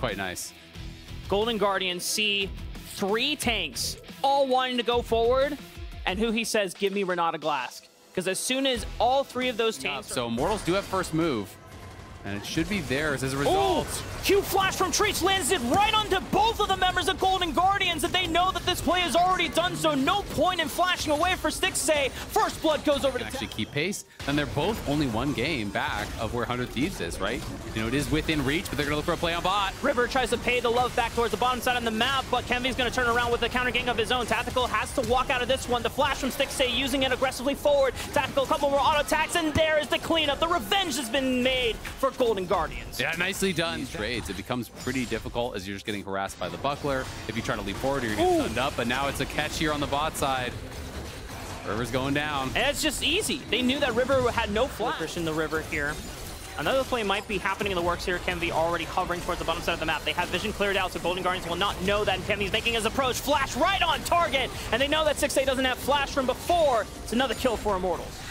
quite nice. Golden Guardians see 3 tanks all wanting to go forward, and who he says, give me Renata Glask. Because as soon as all 3 of those tanks... So Immortals do have first move, and it should be theirs as a result. Ooh, Q flash from Treats lands it right onto both of the members of Golden Guardians, and they know that this play is already done, so no point in flashing away for Stixxay. First blood goes over to actually keep pace, and they're both only 1 game back of where 100 Thieves is, right? You know, it is within reach, but they're gonna look for a play on bot. River tries to pay the love back towards the bottom side of the map, but Kenvy's gonna turn around with a counter gang of his own. Tactical has to walk out of this one. The flash from Stixxay using it aggressively forward. Tactical, a couple more auto attacks, and there is the cleanup. The revenge has been made for Golden Guardians. Yeah, nicely done. These trades, it becomes pretty difficult as you're just getting harassed by the buckler. If you try to leap forward, you're getting stunned up, but now it's a catch here on the bot side. River's going down. And it's just easy. They knew that River had no flash in the river here. Another play might be happening in the works here. Kenvy already hovering towards the bottom side of the map. They have vision cleared out, so Golden Guardians will not know that. Kenvy's making his approach. Flash right on target. And they know that Stixxay doesn't have flash from before. It's another kill for Immortals.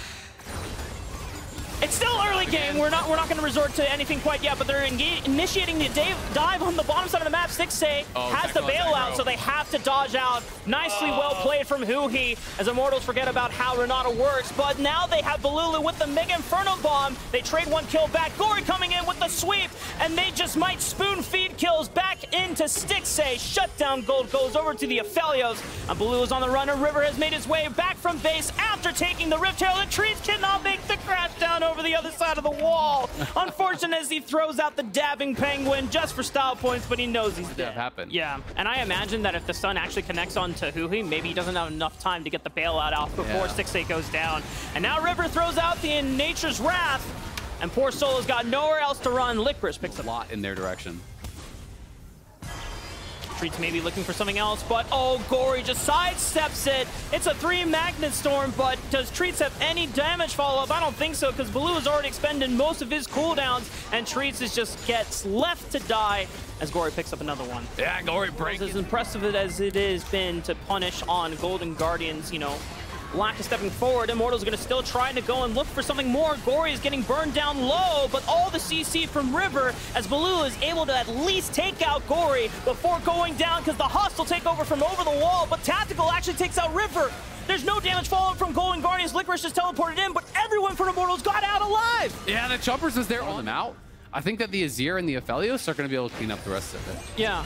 It's still early game. We're not going to resort to anything quite yet, but they're initiating the dive on the bottom side of the map. Stixxay has the bailout, so they have to dodge out. Nicely well played from Huhi as Immortals forget about how Renata works, but now they have Balulu with the Mega Inferno Bomb. They trade 1 kill back. Gory coming in with the sweep, and they just might spoon feed kills back into Stixxay. Shutdown gold goes over to the Aphelios, and Balulu's on the run, and River has made his way back from base after taking the Rift Herald. The trees cannot make the crash down over the other side of the wall. Unfortunate as he throws out the dabbing penguin just for style points, but he knows he's dead. Happened. Yeah, and I imagine that if the stun actually connects onto Huhi, maybe he doesn't have enough time to get the bailout out before Stixxay goes down. And now River throws out the Nature's Wrath, and poor Solo's got nowhere else to run. Licorice picks up a lot in their direction. Treats maybe looking for something else, but oh, Gory just sidesteps it. It's a 3 Magnet Storm, but does Treats have any damage follow-up? I don't think so, because Baloo has already expended most of his cooldowns, and Treats just gets left to die as Gory picks up another one. Yeah, Gory breaks. As impressive as it has been to punish on Golden Guardians, you know, lack of stepping forward. Immortals are going to still try to go and look for something more. Gory is getting burned down low, but all the CC from River as Baloo is able to at least take out Gory before going down because the hostile takeover from over the wall, but Tactical actually takes out River. There's no damage follow-up from Golden Guardians. Licorice just teleported in, but everyone from Immortals got out alive. Yeah, the Choppers was there on them out. I think that the Azir and the Aphelios are going to be able to clean up the rest of it. Yeah.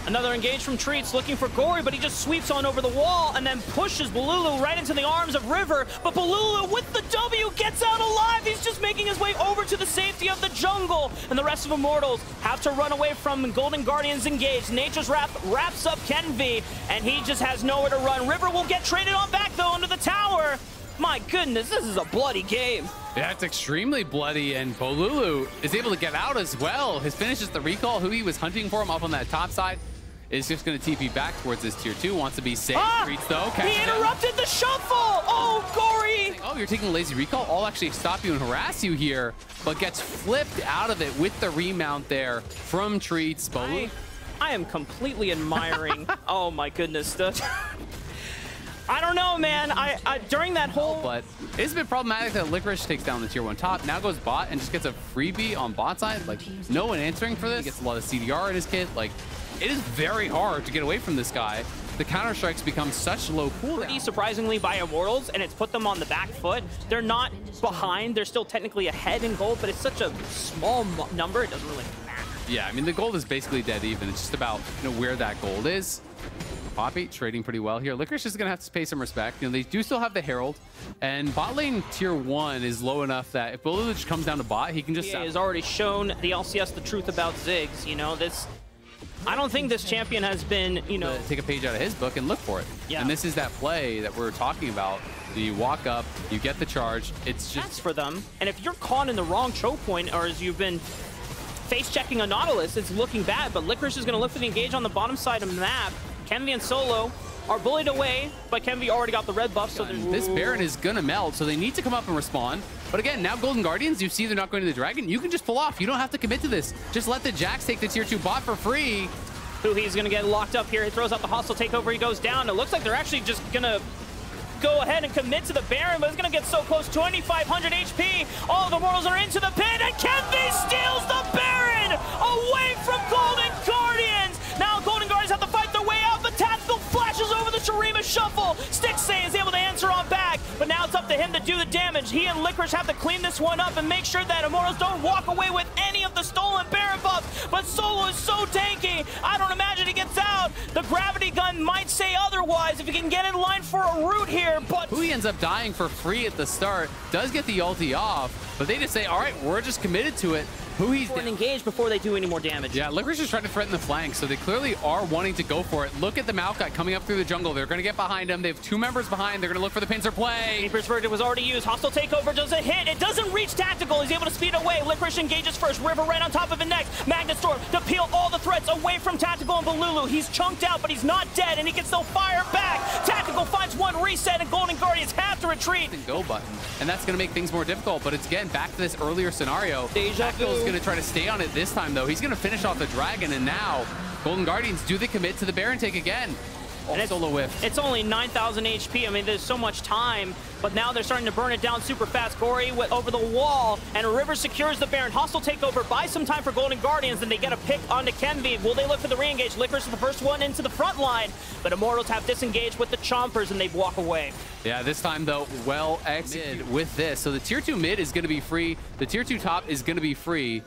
Another engage from Treats looking for Gory, but he just sweeps on over the wall and then pushes Balulu right into the arms of River. But Balulu with the W gets out alive. He's just making his way over to the safety of the jungle. And the rest of Immortals have to run away from Golden Guardians engaged. Nature's Wrath wraps up Kenvy, and he just has nowhere to run. River will get traded on back, though, into the tower. My goodness, this is a bloody game. Yeah, it's extremely bloody, and Balulu is able to get out as well. His finish is the recall. Who he was hunting for him up on that top side is just going to TP back towards this tier 2. Wants to be safe. Treats though. He interrupted the shuffle. Oh, Gory. Oh, you're taking a lazy recall. I'll actually stop you and harass you here, but gets flipped out of it with the remount there from Treats. I am completely admiring. Oh my goodness. I don't know, man. I during that whole... But it's been problematic that Licorice takes down the tier 1 top, now goes bot and just gets a freebie on bot side. Like, no one answering for this. He gets a lot of CDR in his kit. Like, it is very hard to get away from this guy. The counter strikes become such low cooldown. Pretty surprisingly by Immortals, and it's put them on the back foot. They're not behind. They're still technically ahead in gold, but it's such a small number, it doesn't really matter. Yeah, I mean, the gold is basically dead even. It's just about, you know, where that gold is. Poppy trading pretty well here. Licorice is going to have to pay some respect. You know, they do still have the Herald, and bot lane tier 1 is low enough that if Balulu just comes down to bot, he can just... He has already shown the LCS the truth about Ziggs. You know, this... I don't think this champion has been, you know... Take a page out of his book and look for it. Yeah. And this is that play that we're talking about. You walk up, you get the charge. It's just... That's for them. And if you're caught in the wrong choke point, or as you've been face-checking a Nautilus, it's looking bad, but Licorice is going to look for the engage on the bottom side of the map. Kenvy and Solo are bullied away, but Kenvy already got the red buff, so this Baron is gonna melt, so they need to come up and respond. But again, now Golden Guardians, you see they're not going to the Dragon. You can just pull off. You don't have to commit to this. Just let the Jax take the tier 2 bot for free. Huhi's gonna get locked up here. He throws out the hostile takeover. He goes down. It looks like they're actually just gonna go ahead and commit to the Baron, but it's gonna get so close. 2,500 HP. All of the Immortals are into the pit, and Kenvy steals the Baron away from Golden to him to do the damage. He and Licorice have to clean this one up and make sure that Immortals don't walk away with any of the stolen Baron buffs. But Solo is so tanky. I don't imagine he gets out. The gravity gun might say otherwise if he can get in line for a root here, but Hui ends up dying for free at the start, does get the ulti off, but they just say, all right, we're just committed to it. Hui's engaged before they do any more damage. Yeah, Licorice is trying to threaten the flank, so they clearly are wanting to go for it. Look at the Maokai coming up through the jungle. They're going to get behind him. They have 2 members behind. They're going to look for the pincer play. Reaper's Verdict was already used. Hostile takeover does a hit. It doesn't reach Tactical. He's able to speed away. Licorice engages first. River right on top of it next. Magnet Storm to peel all the threats away from Tactical and Balulu. He's chunked out, but he's not dead, and he can still fire back. Tactical finds one reset, and Golden Guardians have to retreat. Go button, and that's going to make things more difficult, but it's, again, back to this earlier scenario. Tactical is going to try to stay on it this time, though. He's going to finish off the dragon, and now Golden Guardians, do they commit to the Baron take again? Oh, and Solo whiff. It's only 9,000 HP. I mean, there's so much time, but now they're starting to burn it down super fast. Gory over the wall, and River secures the Baron. Hostile takeover buys some time for Golden Guardians, and they get a pick onto Kenvi. Will they look for the re-engage? Licorice is the first one into the front line, but Immortals have disengaged with the Chompers, and they walk away. Yeah, this time, though, well executed with this. So the tier 2 mid is going to be free. The tier 2 top is going to be free.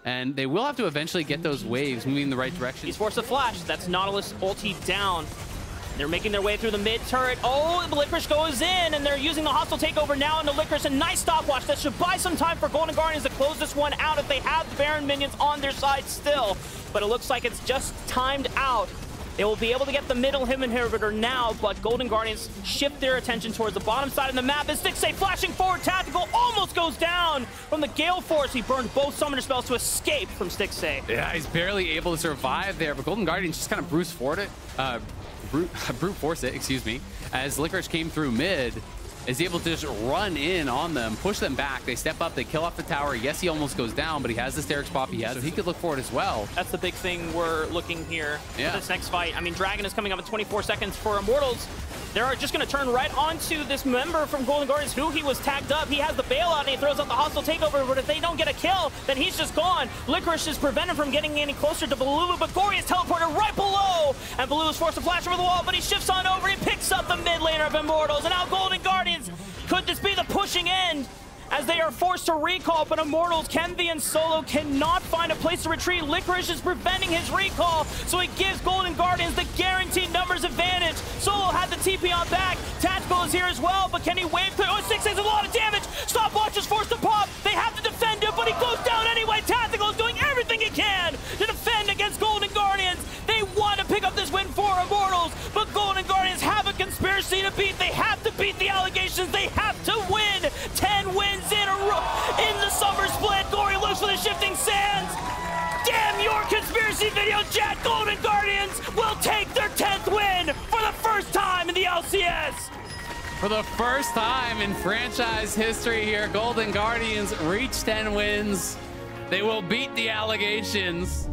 And they will have to eventually get those waves moving in the right direction. He's forced a flash. That's Nautilus ulti down. They're making their way through the mid turret. Oh, the Licorice goes in, and they're using the hostile takeover now into Licorice. A nice stopwatch. That should buy some time for Golden Guardians to close this one out if they have the Baron minions on their side still. But it looks like it's just timed out. They will be able to get the middle him inhibitor now, but Golden Guardians shift their attention towards the bottom side of the map. As Stixxay flashing forward, Tactical almost goes down from the Gale Force. He burned both summoner spells to escape from Stixxay. Yeah, he's barely able to survive there, but Golden Guardians just kind of brute force it, excuse me, as Licorice came through mid, is able to just run in on them, push them back. They step up, they kill off the tower. Yes, he almost goes down, but he has the Sterix Pop he has, so he could look for it as well. That's the big thing we're looking here for this next fight. I mean, Dragon is coming up at 24 seconds for Immortals. They're just going to turn right onto this member from Golden Guardians who he was tagged up. He has the bailout, and he throws out the hostile takeover, but if they don't get a kill, then he's just gone. Licorice is prevented from getting any closer to Balulu, but Gory is teleported right below, and Balulu is forced to flash over the wall, but he shifts on over. He picks up the mid laner of Immortals, and now Golden Guardians, could this be the pushing end? As they are forced to recall, but Immortals, Kenvi, and Solo cannot find a place to retreat. Licorice is preventing his recall, so it gives Golden Guardians the guaranteed numbers advantage. Solo had the TP on back. Tactical is here as well, but can he wave through? Oh, Stixxay has a lot of damage. Stopwatch is forced to pop. They have to defend him, but he goes down anyway. Tactical is doing everything he can to defend against Golden Guardians. They want to pick up this win for Immortals, but Golden Guardians have a conspiracy to beat. They have to beat the allegations. They have to win. 10 wins in the summer split. Gory looks for the shifting sands. Damn your conspiracy video chat. Golden Guardians will take their 10th win for the first time in the LCS. For the first time in franchise history here, Golden Guardians reach 10 wins. They will beat the allegations.